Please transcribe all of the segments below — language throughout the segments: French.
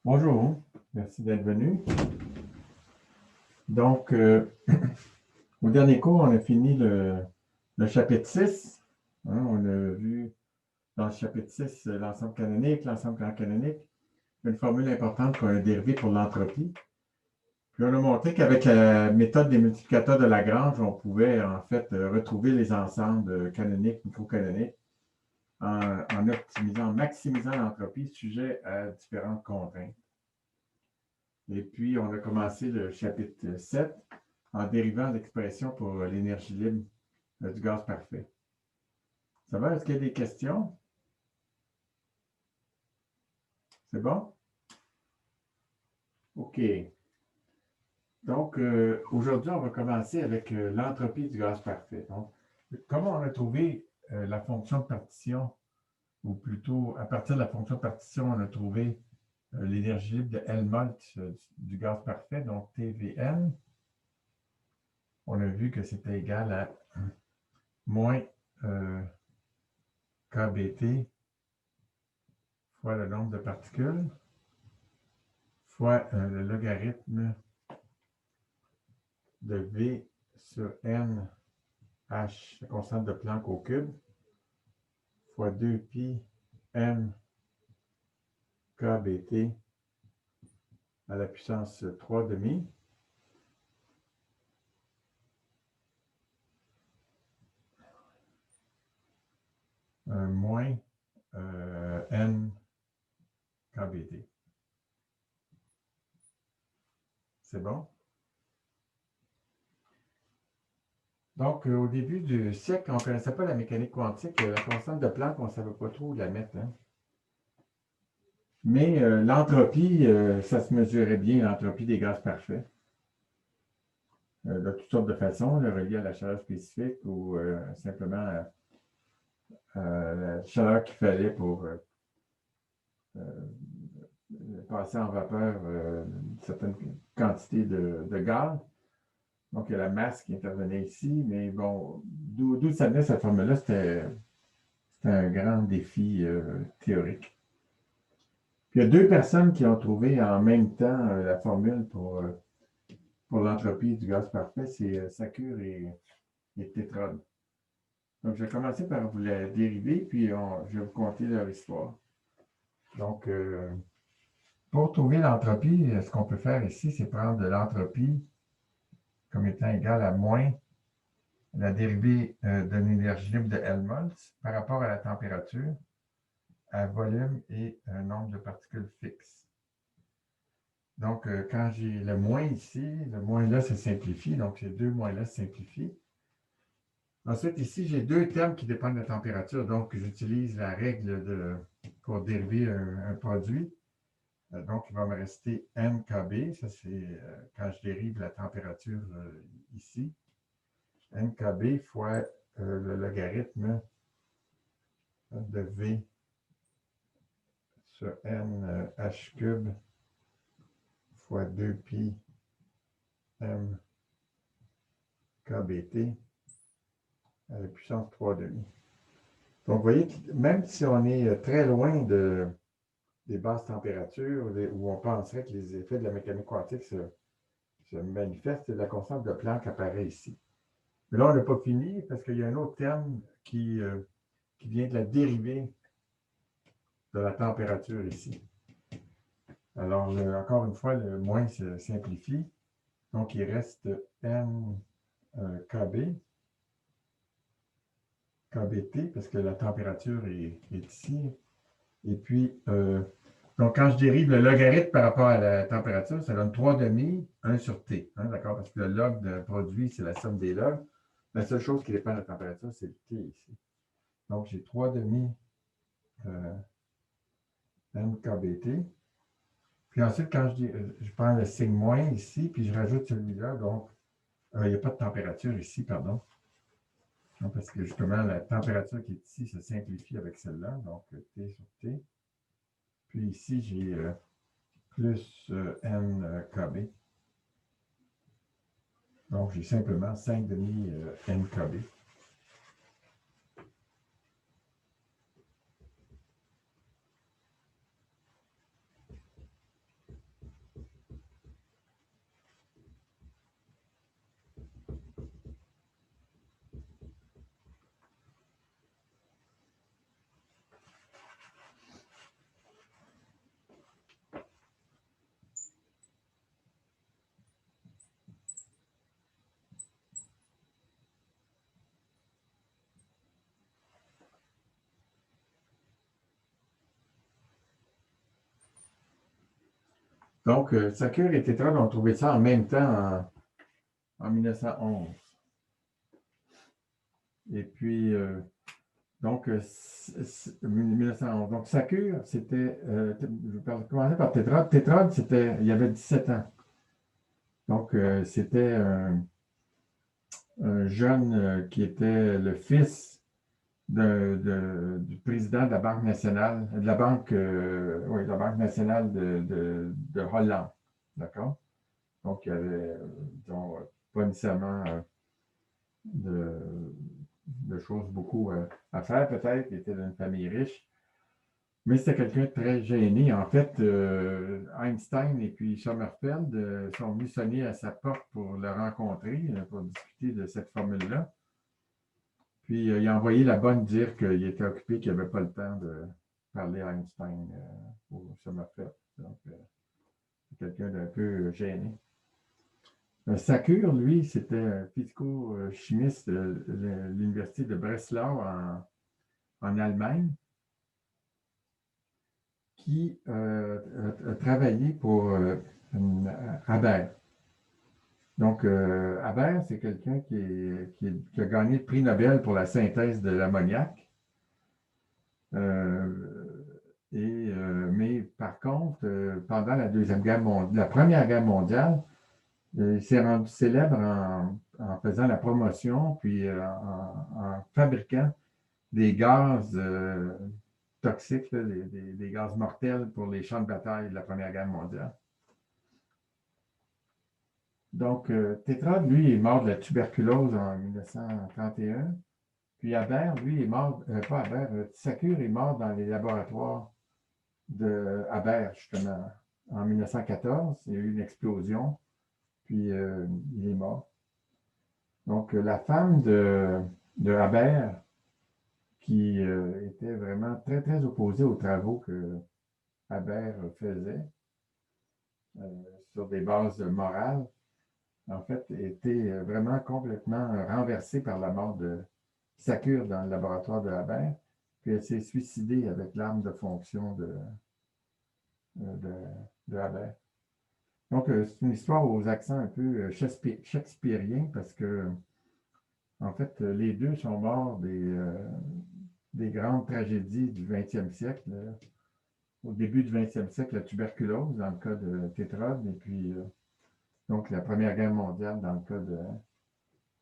Bonjour, merci d'être venu. Donc, au dernier cours, on a fini le chapitre 6. On a vu dans le chapitre 6 l'ensemble canonique, l'ensemble grand canonique, une formule importante qu'on a dérivée pour l'entropie. Puis on a montré qu'avec la méthode des multiplicateurs de Lagrange, on pouvait en fait retrouver les ensembles canoniques, microcanoniques, en optimisant, en maximisant l'entropie sujet à différentes contraintes. Et puis, on a commencé le chapitre 7 en dérivant l'expression pour l'énergie libre du gaz parfait. Ça va? Est-ce qu'il y a des questions? C'est bon? OK. Donc, aujourd'hui, on va commencer avec l'entropie du gaz parfait. Donc, comment on a trouvé la fonction de partition, ou plutôt, à partir de la fonction de partition, on a trouvé l'énergie libre de Helmholtz du gaz parfait, donc TVN. On a vu que c'était égal à moins KBT fois le nombre de particules fois le logarithme de V sur N H, la constante de Planck au cube, fois 2pi m KBT à la puissance 3 demi. Moins n KBT. C'est bon? Donc, au début du siècle, on ne connaissait pas la mécanique quantique. La constante de Planck, on ne savait pas trop où la mettre. Hein? Mais l'entropie, ça se mesurait bien, l'entropie des gaz parfaits. De toutes sortes de façons, reliées à la chaleur spécifique ou simplement à la chaleur qu'il fallait pour passer en vapeur une certaine quantité de gaz. Donc, il y a la masse qui intervenait ici, mais bon, d'où ça venait cette formule-là, c'était un grand défi théorique. Puis, il y a deux personnes qui ont trouvé en même temps la formule pour l'entropie du gaz parfait, c'est Sackur et Tétrode. Donc, je vais commencer par vous la dériver, puis je vais vous conter leur histoire. Donc, pour trouver l'entropie, ce qu'on peut faire ici, c'est prendre de l'entropie comme étant égale à moins la dérivée de l'énergie libre de Helmholtz par rapport à la température, à volume et un nombre de particules fixes. Donc, quand j'ai le moins ici, le moins là se simplifie, donc ces deux moins-là se simplifient. Ensuite, ici, j'ai deux termes qui dépendent de la température, donc j'utilise la règle pour dériver un produit. Donc, il va me rester NKB, ça c'est quand je dérive la température ici. NKB fois le logarithme de V sur NH cube fois 2pi m KBT à la puissance 3 demi. Donc, vous voyez, même si on est très loin des basses températures, où on penserait que les effets de la mécanique quantique se manifestent, la constante de Planck apparaît ici. Mais là, on n'a pas fini parce qu'il y a un autre terme qui vient de la dérivée de la température ici. Alors, encore une fois, le moins se simplifie. Donc, il reste NKB, KBT, parce que la température est ici. Et puis, donc, quand je dérive le logarithme par rapport à la température, ça donne 3 demi, 1 sur T. Hein, d'accord? Parce que le log d'un produit, c'est la somme des logs. La seule chose qui dépend de la température, c'est le T ici. Donc, j'ai 3 demi NKBT. Puis ensuite, quand je prends le signe moins ici, puis je rajoute celui-là, donc il n'y a pas de température ici, pardon. Non, parce que justement, la température qui est ici se simplifie avec celle-là, donc T sur T. Puis ici, j'ai plus NKB. Donc, j'ai simplement 5 demi NKB. Donc, Sacure et tétrade ont trouvé ça en même temps en 1911. Et puis, donc, 1911. Donc, Sacure, c'était, je vais commencer par tétrade. Tétrade, c'était, il y avait 17 ans. Donc, c'était un jeune qui était le fils du président de la Banque nationale, de la Banque, oui, de la Banque nationale de Hollande. D'accord? Donc, il y avait, disons, pas nécessairement de, de choses beaucoup à faire, peut-être. Il était d'une famille riche. Mais c'était quelqu'un de très gêné. En fait, Einstein et puis Sommerfeld sont venus sonner à sa porte pour le rencontrer, pour discuter de cette formule-là. Puis, il a envoyé la bonne dire qu'il était occupé, qu'il n'avait pas le temps de parler à Einstein ou Sommerfeld. Donc, c'est quelqu'un d'un peu gêné. Sacure, lui, c'était un physico-chimiste de l'Université de Breslau en Allemagne qui a travaillé pour Haber. Donc, Haber, c'est quelqu'un qui a gagné le prix Nobel pour la synthèse de l'ammoniac. Mais par contre, pendant la Première Guerre mondiale, il s'est rendu célèbre en faisant la promotion, puis en fabriquant des gaz toxiques, là, des gaz mortels pour les champs de bataille de la Première Guerre mondiale. Donc, Tétrade, lui, est mort de la tuberculose en 1931. Puis Haber, lui, est mort, pas Haber, Sacure est mort dans les laboratoires de Haber, justement, en 1914. Il y a eu une explosion, puis il est mort. Donc, la femme de Haber, qui était vraiment très, très opposée aux travaux que Haber faisait sur des bases morales, en fait, était vraiment complètement renversée par la mort de Sacure dans le laboratoire de Haber. Puis elle s'est suicidée avec l'arme de fonction de Haber. Donc, c'est une histoire aux accents un peu shakespeariens parce que, en fait, les deux sont morts des grandes tragédies du 20e siècle. Au début du 20e siècle, la tuberculose dans le cas de Tétrade, et puis donc la Première Guerre mondiale dans le cas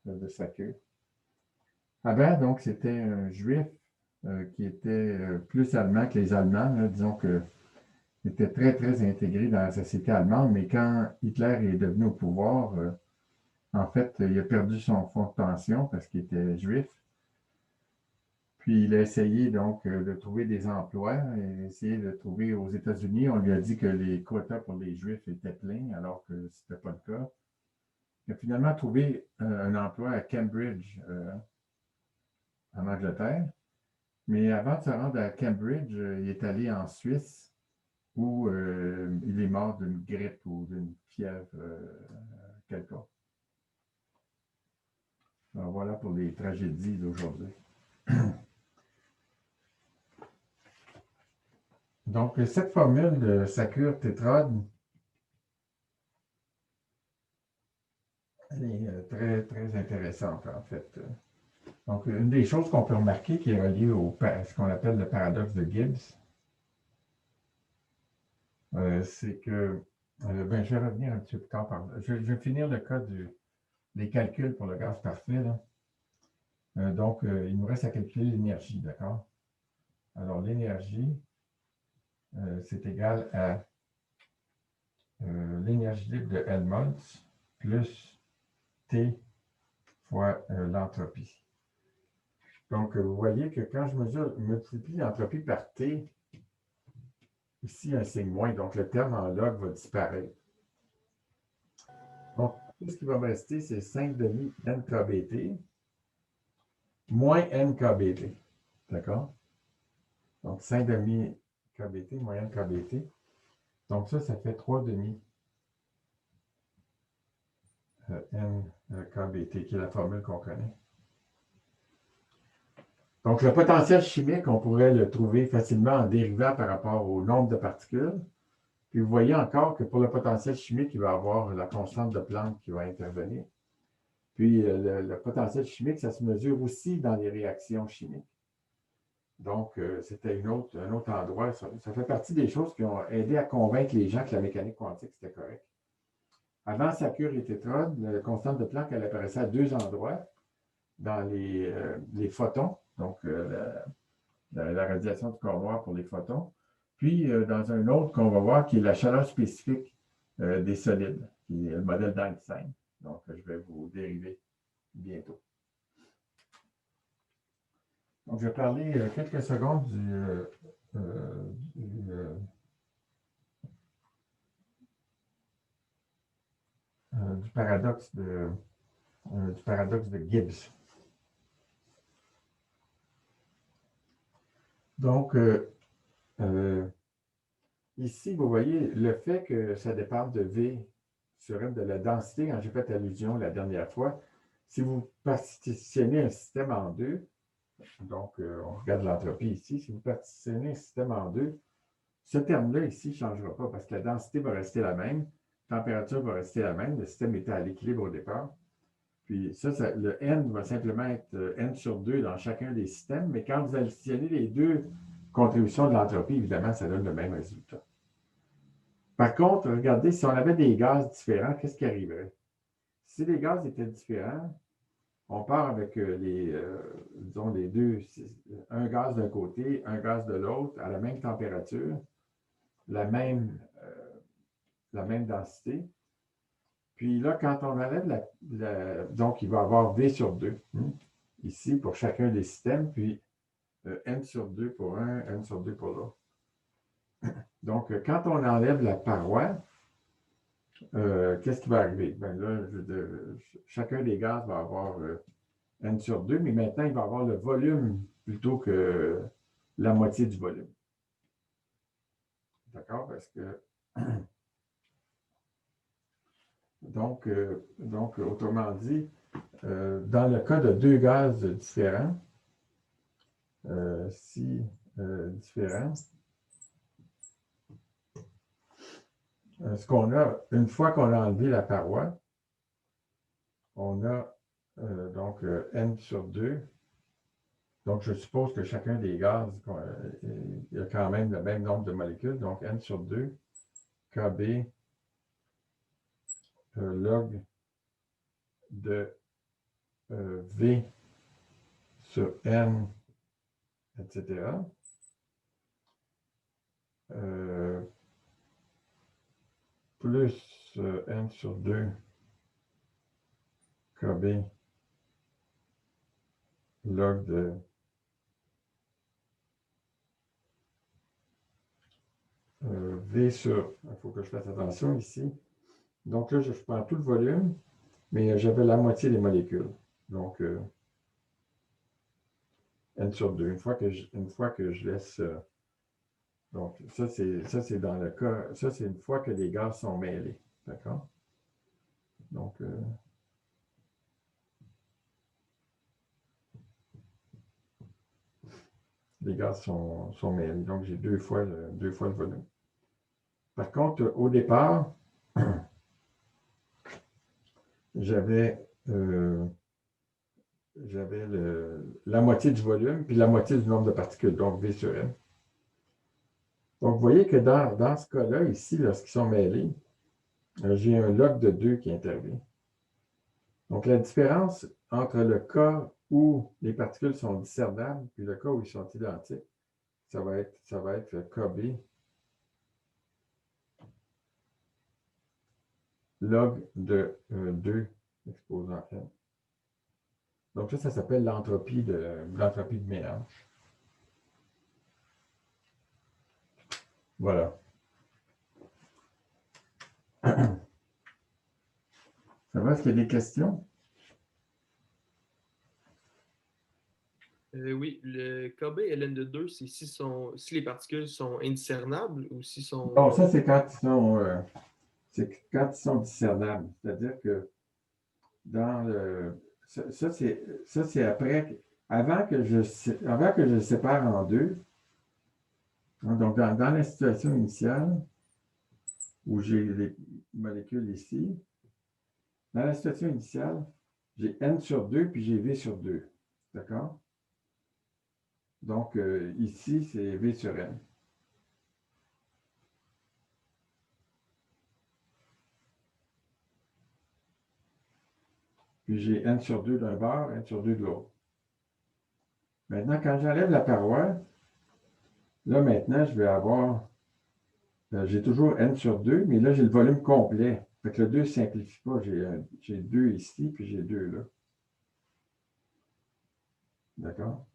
de Sacure. Haber, donc, c'était un juif qui était plus allemand que les Allemands. Là, disons qu'il était très, très intégré dans la société allemande, mais quand Hitler est devenu au pouvoir, en fait, il a perdu son fonds de pension parce qu'il était juif. Puis il a essayé donc de trouver des emplois et essayé de trouver aux États-Unis. On lui a dit que les quotas pour les Juifs étaient pleins, alors que ce n'était pas le cas. Il a finalement trouvé un emploi à Cambridge, en Angleterre. Mais avant de se rendre à Cambridge, il est allé en Suisse où il est mort d'une grippe ou d'une fièvre quelconque. Alors voilà pour les tragédies d'aujourd'hui. Donc, cette formule de Sacure tétrade, elle est très, très intéressante, en fait. Donc, une des choses qu'on peut remarquer qui est reliée à ce qu'on appelle le paradoxe de Gibbs, c'est que, ben, je vais revenir un petit peu plus tard. Je vais finir le cas des calculs pour le gaz parfait. Donc, il nous reste à calculer l'énergie, d'accord? Alors, l'énergie, c'est égal à l'énergie libre de Helmholtz plus T fois l'entropie. Donc, vous voyez que quand je multiplie l'entropie par T, ici, un signe moins, donc le terme en log va disparaître. Donc, tout ce qui va me rester, c'est 5,5 NKBT moins NKBT. D'accord? Donc, 5,5 KBT moins NKBT. Donc, ça fait 3,5 NKBT, qui est la formule qu'on connaît. Donc, le potentiel chimique, on pourrait le trouver facilement en dérivant par rapport au nombre de particules. Puis vous voyez encore que pour le potentiel chimique, il va y avoir la constante de Planck qui va intervenir. Puis le potentiel chimique, ça se mesure aussi dans les réactions chimiques. Donc, c'était un autre endroit. Ça fait partie des choses qui ont aidé à convaincre les gens que la mécanique quantique, c'était correct. Avant Sackur et tétrode, la constante de Planck, elle apparaissait à deux endroits dans les photons, donc la radiation du corps noir pour les photons, puis dans un autre qu'on va voir qui est la chaleur spécifique des solides, qui est le modèle d'Einstein. Donc, je vais vous dériver bientôt. Donc, je vais parler quelques secondes du paradoxe de Gibbs. Donc, ici, vous voyez le fait que ça dépend de V sur M de la densité, quand j'ai fait allusion la dernière fois. Si vous partitionnez un système en deux, donc on regarde l'entropie ici, si vous partitionnez un système en deux, ce terme-là ici ne changera pas parce que la densité va rester la même, la température va rester la même, le système était à l'équilibre au départ. Puis ça, le N va simplement être N sur 2 dans chacun des systèmes, mais quand vous additionnez les deux contributions de l'entropie, évidemment, ça donne le même résultat. Par contre, regardez, si on avait des gaz différents, qu'est-ce qui arriverait? Si les gaz étaient différents, on part avec disons, les deux, un gaz d'un côté, un gaz de l'autre, à la même température, la même densité. Puis là, quand on enlève donc, il va y avoir V sur 2, ici, pour chacun des systèmes, puis N sur 2 pour un, N sur 2 pour l'autre. Donc, quand on enlève la paroi, qu'est-ce qui va arriver? Bien là, chacun des gaz va avoir N sur 2, mais maintenant, il va avoir le volume plutôt que la moitié du volume. D'accord? Parce que donc, autrement dit, dans le cas de deux gaz différents, différents, ce qu'on a, une fois qu'on a enlevé la paroi, on a donc N sur 2. Donc, je suppose que chacun des gaz, il y a quand même le même nombre de molécules. Donc, N sur 2, Kb log de V sur N, etc. Plus N sur 2 Kb log de V sur, il faut que je fasse attention ici. Donc là, je prends tout le volume, mais j'avais la moitié des molécules. Donc, N sur 2. Une fois que je laisse... donc, ça, c'est dans le cas... Ça, c'est une fois que les gaz sont mêlés. D'accord? Donc... les gaz sont mêlés. Donc, j'ai deux fois le volume. Par contre, au départ, j'avais la moitié du volume puis la moitié du nombre de particules, donc V sur M. Donc, vous voyez que dans ce cas-là, ici, lorsqu'ils sont mêlés, j'ai un log de 2 qui intervient. Donc, la différence entre le cas où les particules sont discernables et le cas où ils sont identiques, ça va être Kb log de 2 exposant N. Donc, ça s'appelle l'entropie de mélange. Voilà. Ça va? Est-ce qu'il y a des questions? Oui, le Kb Ln de 2, c'est si les particules sont indiscernables ou si sont... Bon, ça, c'est quand ils sont discernables. C'est-à-dire que dans le... Ça, c'est après... Avant que je le sépare en deux, hein, donc dans la situation initiale, où j'ai les molécules ici. Dans la situation initiale, j'ai N sur 2 puis j'ai V sur 2. D'accord? Donc, ici, c'est V sur N. Puis j'ai N sur 2 d'un bord, N sur 2 de l'autre. Maintenant, quand j'enlève la paroi, là, maintenant, je vais avoir, j'ai toujours N sur 2, mais là, j'ai le volume complet. Fait que le 2 ne simplifie pas. J'ai 2 ici, puis j'ai 2 là. D'accord?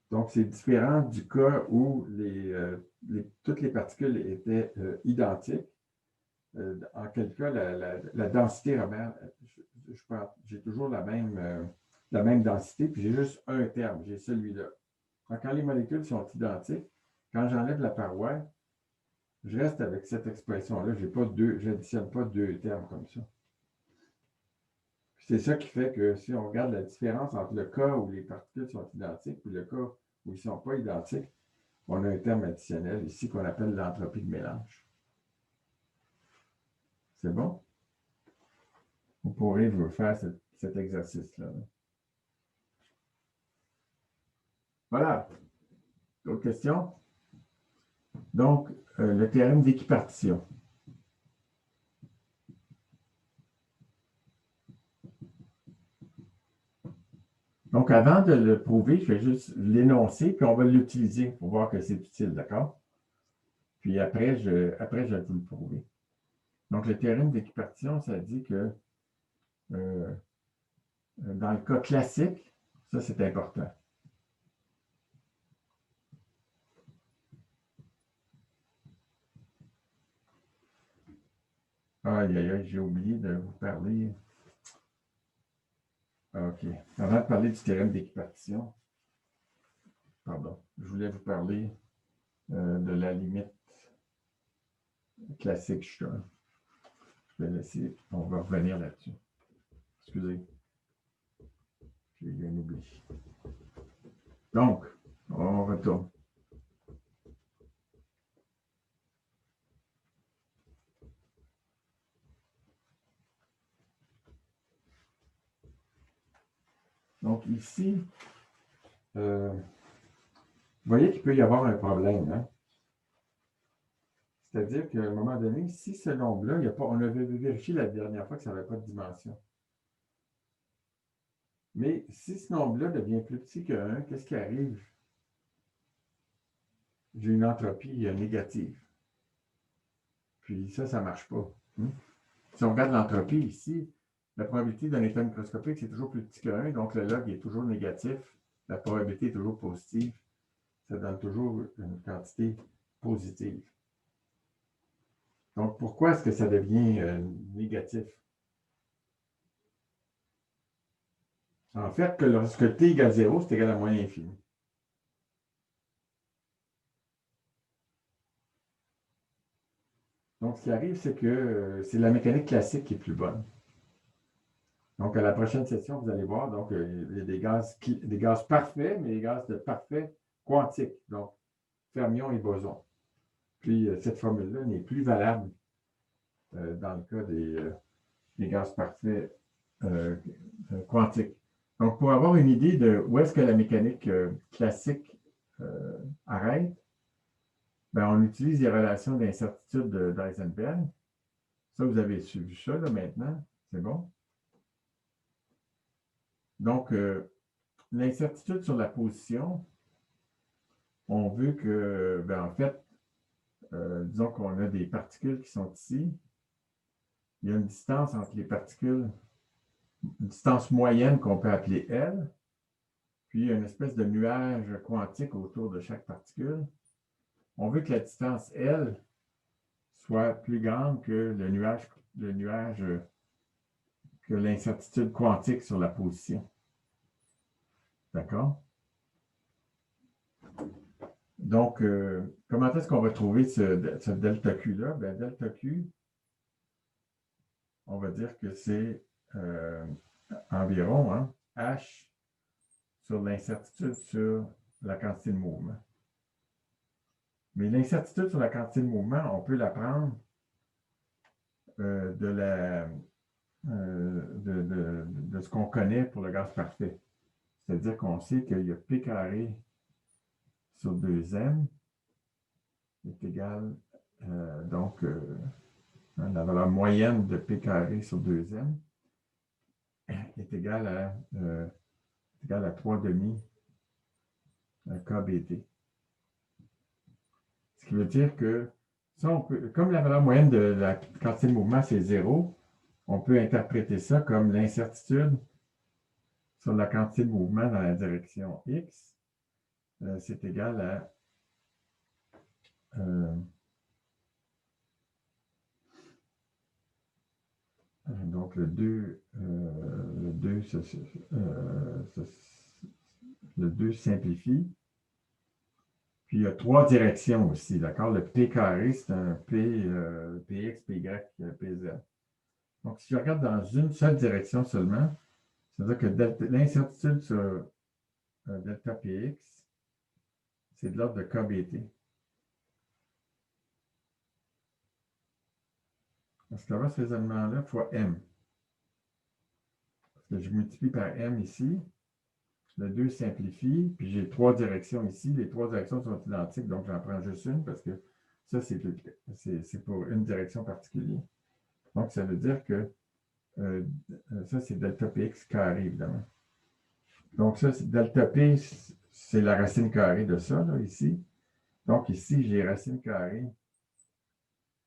Donc, c'est différent du cas où toutes les particules étaient identiques. En quel cas, la densité romaine, j'ai toujours la même densité, puis j'ai juste un terme, j'ai celui-là. Donc, quand les molécules sont identiques, quand j'enlève la paroi, je reste avec cette expression-là. Je n'additionne pas deux termes comme ça. C'est ça qui fait que si on regarde la différence entre le cas où les particules sont identiques et le cas où ils ne sont pas identiques, on a un terme additionnel ici qu'on appelle l'entropie de mélange. C'est bon? Vous pourrez vous faire cet exercice-là. Voilà. D'autres questions? Donc, le théorème d'équipartition. Donc, avant de le prouver, je vais juste l'énoncer, puis on va l'utiliser pour voir que c'est utile, d'accord? Puis après, je vais vous le prouver. Donc, le théorème d'équipartition, ça dit que dans le cas classique, ça c'est important. Aïe, aïe, aïe, j'ai oublié de vous parler. OK. Avant de parler du théorème d'équipartition, pardon, je voulais vous parler de la limite classique. Je vais laisser, on va revenir là-dessus. Excusez, j'ai eu un oubli. Donc, on retourne. Donc ici, vous voyez qu'il peut y avoir un problème. Hein? C'est-à-dire qu'à un moment donné, si ce nombre-là, on avait vérifié la dernière fois que ça n'avait pas de dimension. Mais si ce nombre-là devient plus petit que 1, qu'est-ce qui arrive? J'ai une entropie négative. Puis ça ne marche pas. Hein? Si on regarde l'entropie ici, la probabilité d'un état microscopique, c'est toujours plus petit que 1, donc le log est toujours négatif. La probabilité est toujours positive. Ça donne toujours une quantité positive. Donc, pourquoi est-ce que ça devient négatif? En fait, que lorsque t égale 0, c'est égal à moins l'infini. Donc, ce qui arrive, c'est que c'est la mécanique classique qui est plus bonne. Donc, à la prochaine session, vous allez voir, donc, il y a des gaz parfaits, mais des gaz de parfait quantique. Donc, fermions et bosons. Puis, cette formule-là n'est plus valable dans le cas des gaz parfaits quantiques. Donc, pour avoir une idée de où est-ce que la mécanique classique arrête, ben, on utilise les relations d'incertitude d'Heisenberg. Ça, vous avez vu ça là, maintenant. C'est bon? Donc, l'incertitude sur la position, on veut que, ben, en fait, disons qu'on a des particules qui sont ici. Il y a une distance entre les particules, une distance moyenne qu'on peut appeler L, puis une espèce de nuage quantique autour de chaque particule. On veut que la distance L soit plus grande que le nuage que l'incertitude quantique sur la position. D'accord? Donc, comment est-ce qu'on va trouver ce delta Q-là? Bien, delta Q, on va dire que c'est environ H sur l'incertitude sur la quantité de mouvement. Mais l'incertitude sur la quantité de mouvement, on peut la prendre de ce qu'on connaît pour le gaz parfait. C'est-à-dire qu'on sait qu'il y a P carré sur 2m est égal, la valeur moyenne de P carré sur 2m est égale à 3 demi KBT. Ce qui veut dire que, ça, comme la valeur moyenne de la quantité de mouvement, c'est 0, on peut interpréter ça comme l'incertitude sur la quantité de mouvement dans la direction X. C'est égal à donc le 2 simplifie. Puis il y a 3 directions aussi, d'accord? Le P carré, c'est un PX, PY, PZ. Donc, si je regarde dans une seule direction seulement, c'est-à-dire que l'incertitude sur delta PX, c'est de l'ordre de KBT. Parce que ce raisonnement-là, fois M. Parce que je multiplie par M ici. Le 2 simplifie, puis j'ai 3 directions ici. Les 3 directions sont identiques, donc j'en prends juste une parce que ça, c'est pour une direction particulière. Donc, ça veut dire que ça, c'est delta px carré, évidemment. Donc, ça, delta p, c'est la racine carrée de ça, là, ici. Donc, ici, j'ai racine carrée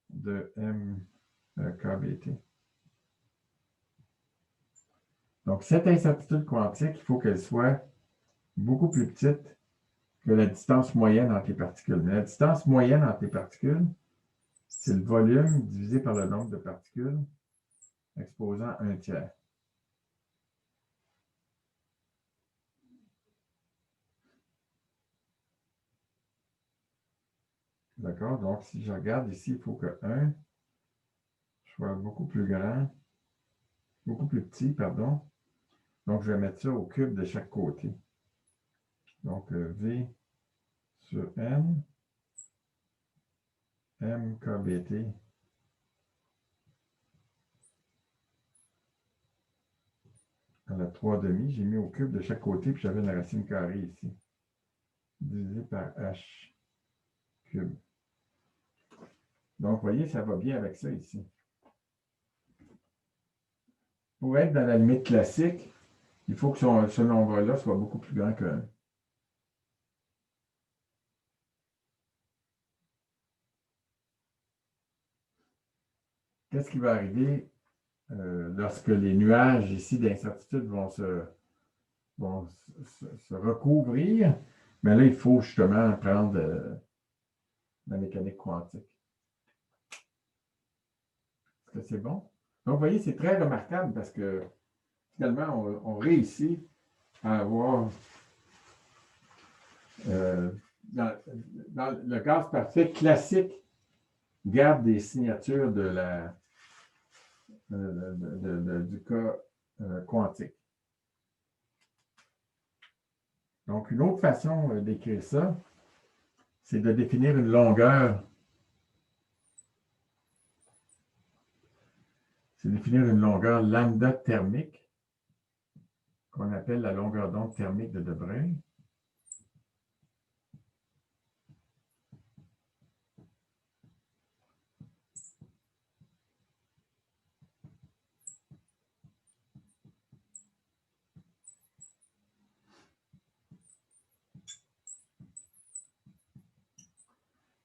de m kbt. Donc, cette incertitude quantique, il faut qu'elle soit beaucoup plus petite que la distance moyenne entre les particules. Mais la distance moyenne entre les particules, c'est le volume divisé par le nombre de particules exposant 1/3. D'accord? Donc, si je regarde ici, il faut que 1 soit beaucoup plus grand, beaucoup plus petit, pardon. Donc, je vais mettre ça au cube de chaque côté. Donc, V sur M, M KBT à la 3 demi. J'ai mis au cube de chaque côté, puis j'avais une racine carrée ici, divisé par H cube. Donc, vous voyez, ça va bien avec ça ici. Pour être dans la limite classique, il faut que ce nombre-là soit beaucoup plus grand que 1. Qu'est-ce qui va arriver lorsque les nuages ici d'incertitude vont se recouvrir? Mais là, il faut justement prendre la mécanique quantique. Est-ce que c'est bon? Donc, vous voyez, c'est très remarquable parce que finalement, on réussit à avoir dans le gaz parfait classique, garde des signatures du cas quantique. Donc, une autre façon d'écrire ça, c'est de définir une longueur. C'est définir une longueur lambda thermique, qu'on appelle la longueur d'onde thermique de De Broglie.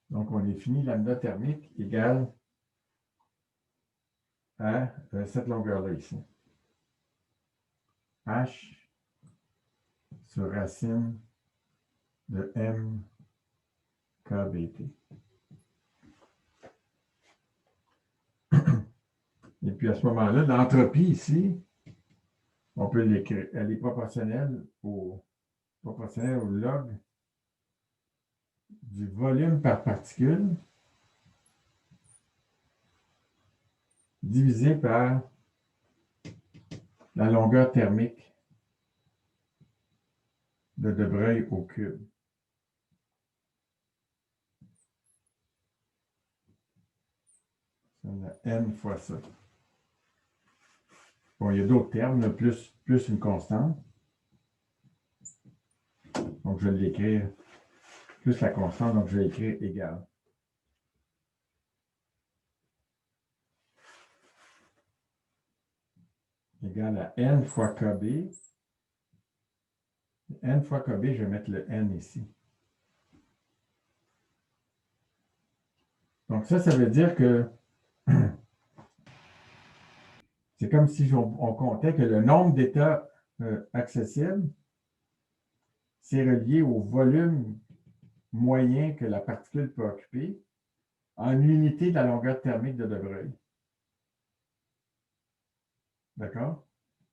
Donc, on définit lambda thermique égale à cette longueur-là ici. H sur racine de M KBT. Et puis à ce moment-là, l'entropie ici, on peut l'écrire, elle est proportionnelle au log du volume par particule divisé par la longueur thermique de De Broglie au cube. On a n fois ça. Bon, il y a d'autres termes, là, plus une constante. Donc, je vais l'écrire plus la constante, donc je vais écrire égal. Égal à n fois kb. N fois kb, je vais mettre le n ici. Donc ça veut dire que c'est comme si on comptait que le nombre d'états accessibles, c'est relié au volume moyen que la particule peut occuper en unité de la longueur thermique de De Broglie. D'accord?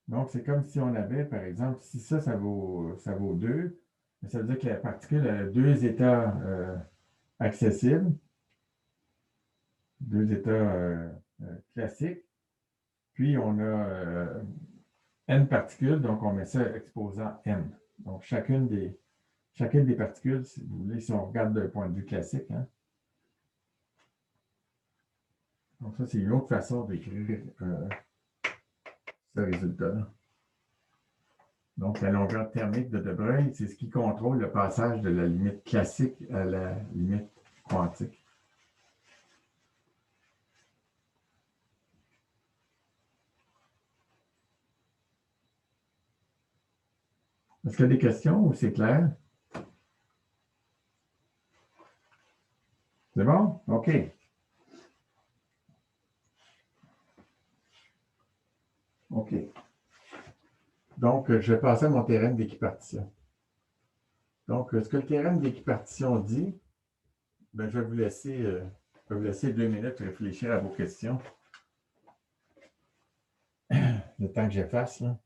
Donc, c'est comme si on avait, par exemple, si ça vaut 2, ça veut dire que la particule a 2 états accessibles, 2 états classiques, puis on a n particules, donc on met ça exposant n. Donc, chacune des particules, si vous voulez, si on regarde d'un point de vue classique, hein. Donc, ça, c'est une autre façon d'écrire ce résultat-là. Donc, la longueur thermique de De Broglie, c'est ce qui contrôle le passage de la limite classique à la limite quantique. Est-ce qu'il y a des questions ou c'est clair? C'est bon? OK. OK. Donc, je vais passer à mon théorème d'équipartition. Donc, ce que le théorème d'équipartition dit, ben, je vais vous laisser 2 minutes réfléchir à vos questions. Le temps que j'efface, là.